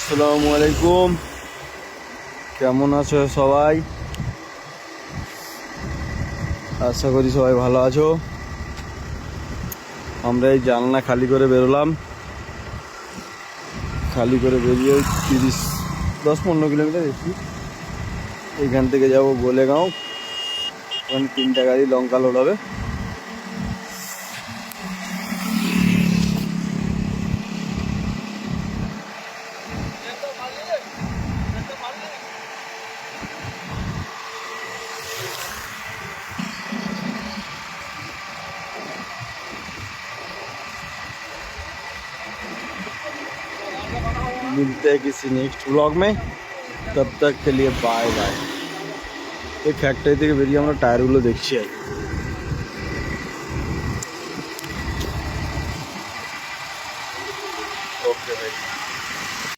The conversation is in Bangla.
আসসালামু আলাইকুম। কেমন আছো সবাই? আশা করি সবাই ভালো আছো। আমরা এই জানলা খালি করে বেরোলাম। খালি করে বেরিয়ে 10-15 কিলোমিটার এসছি। এইখান থেকে যাবো গোলেগাঁও। ওখানে 3টা গাড়ি লঙ্কা লোড হবে। मिलते हैं किसी नेक्स्ट व्लॉग में, तब तक के लिए बाय बाय। এই ফ্যাক্টরি থেকে বেরিয়ে আমরা টায়ারগুলো দেখছি আর ওকে ভাই।